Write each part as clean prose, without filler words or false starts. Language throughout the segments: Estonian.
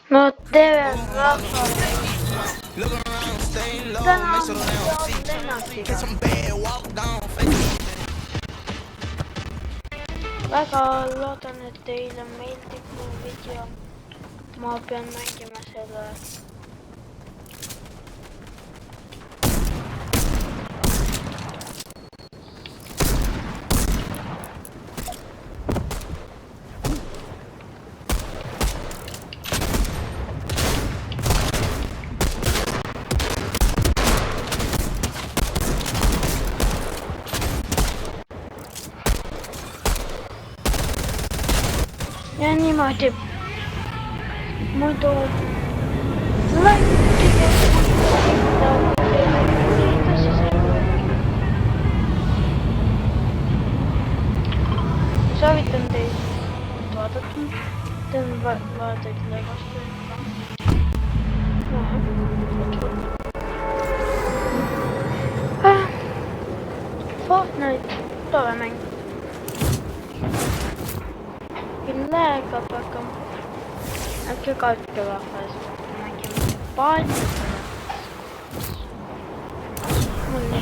No tere rahvale. Täna on Lennakiga. Väga loodan, et teile meeldib mu video. Ma pean mängima selle. Ja niimoodi. Muidu laikige soovitan teid vaadata. Teen vaadajaile vastu. Fortnite, tore mäng. Lägab, aga äkki katke rahvas mängime palju. Mul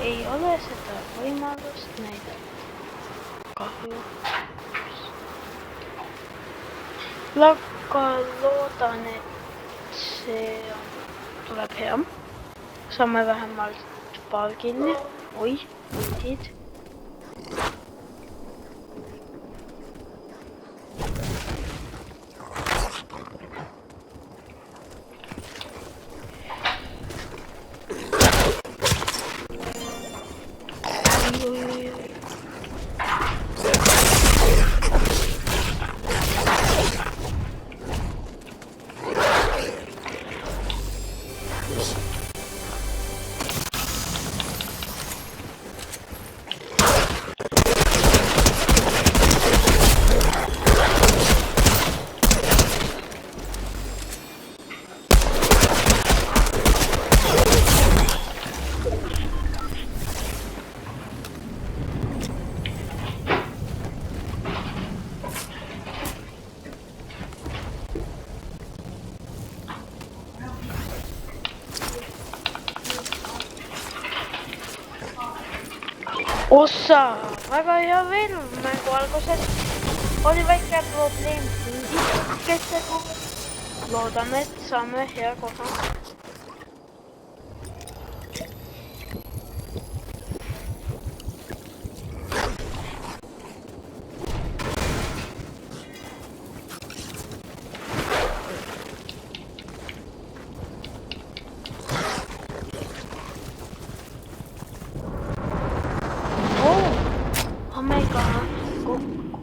ei ole seda võimalust näidata. Kahju. Aga loodan, et see tuleb hea. Saame vähemalt paar killi. Oi, hundid. Ossa, väga hea veel mängu alguses oli väike probleem kesega. Loodame, et saame hea koha.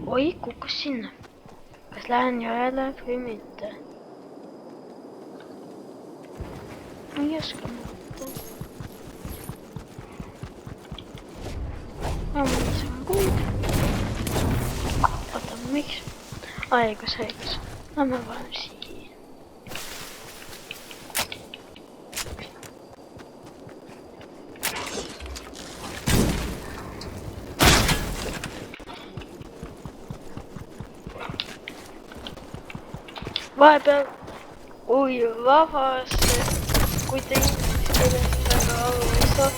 Oi, kukkus sinna. Kas lähen jõele või mitte? Ma ei oska mõelda. Ma mõtlesin kuud. Oota, miks? Õigus. Lähme vahem siia. Vahepeal, kui vabas, kui te inglise keelest väga aru ei saa,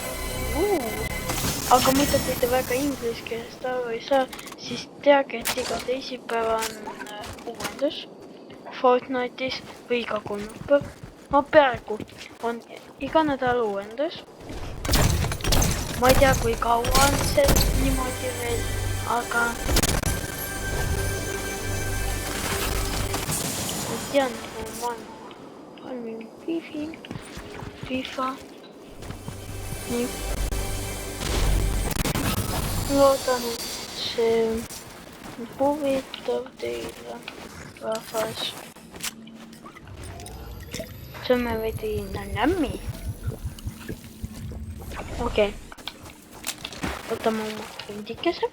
aga muidugi te väga inglise keelest aru ei saa, siis teage, et iga teisipäev on uuendus Fortnite'is või iga kolmapäev. No peaaegu on iga nädal uuendus. Ma ei tea, kui kaua on see niimoodi veel, aga tean, et on FIFA. Nii. Loodan, et see on huvitav teile, rahvas. Sööme veidi nämmi. Okei. Võtame oma hundikese.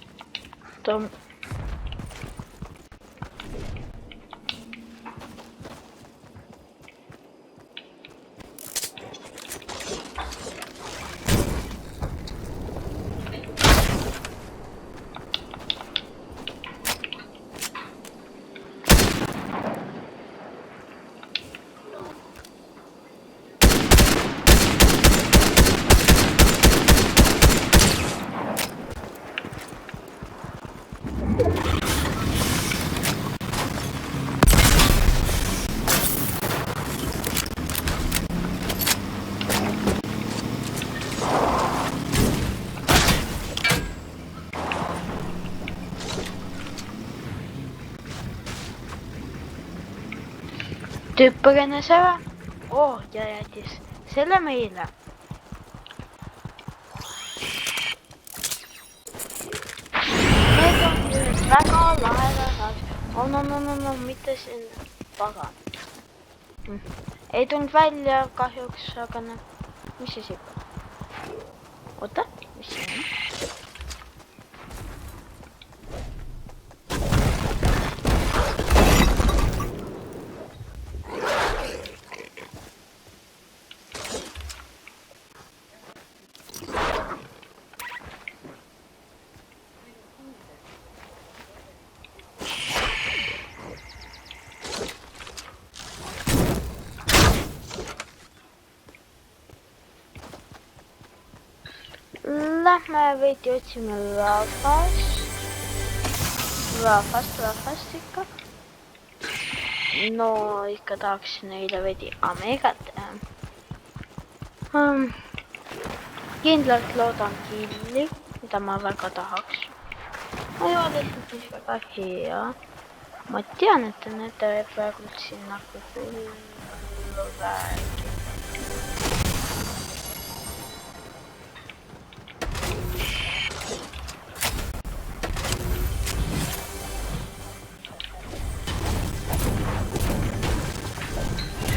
Tüüp põgenes ära. Ja jättis selle meile. Need on ühed väga lahedad asjad. No, mitte siin pagan. Ei tulnud välja kahjuks, aga mis siis ikka? Oota, mis siin on? Lähme veidi otsime rahvast ikka. No ikka tahaks neile veidi ameegat teha. Kindlalt loodan killi, mida ma väga tahaks. Ma ei ole lihtsalt mis väga hea. Ma tean, et need praegu siin nagu hullu räägib.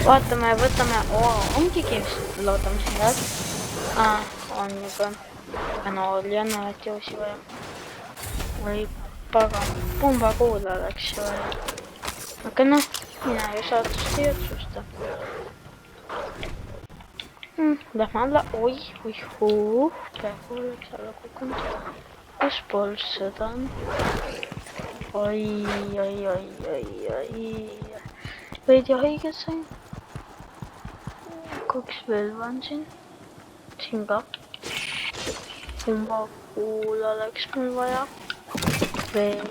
Vaatame, võtame, ongi kiiresti, loodame siin läbi. On juba, no oli on alati uusi vaja. Või pagan, pumbakuula läks vaja. Aga noh, mina ju saatust ei otsusta. Lähme alla, peaaegu oleks alla kukkunud. Kus pool seda on? Oi. Veidi haiged sain. 2 võlva on siin. Siin ka. Pumbakuula läks mul vaja. Veel.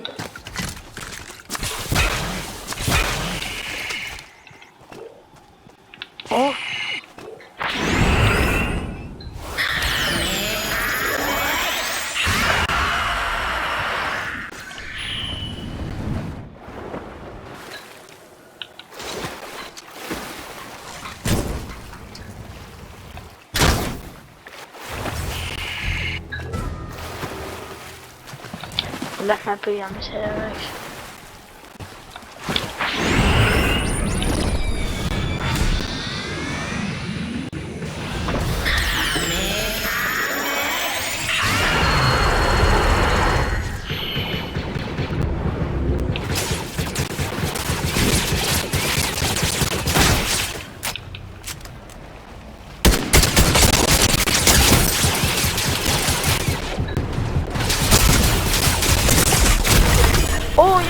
Lähme püüame selle üheks.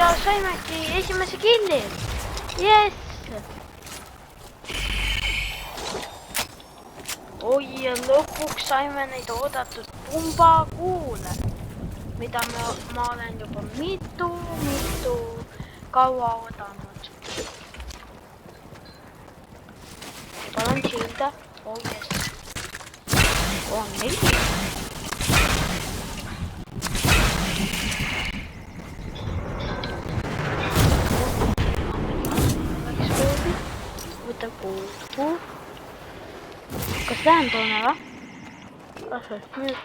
Ja saimegi esimese killi. Yes! Ja lõpuks saime neid oodatud pumbakuule, mida ma olen juba mitu kaua oodanud. Palun chillda. Yes. Nii. Kuuldu. Kas lähen toona va? Nüüd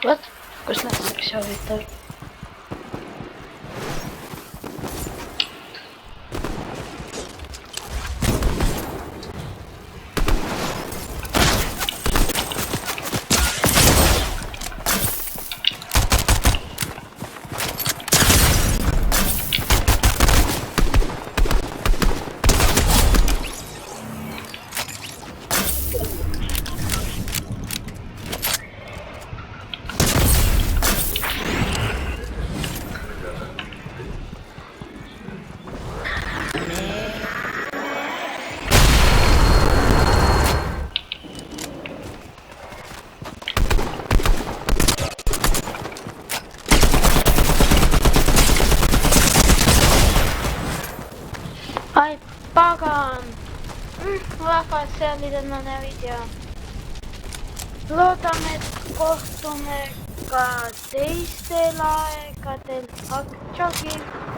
Vot, kus läksaks huvitav. Ai pagan! Rahvas, see oli tänane video. Loodame, et kohtume ka teistel aegadel. Tšauki!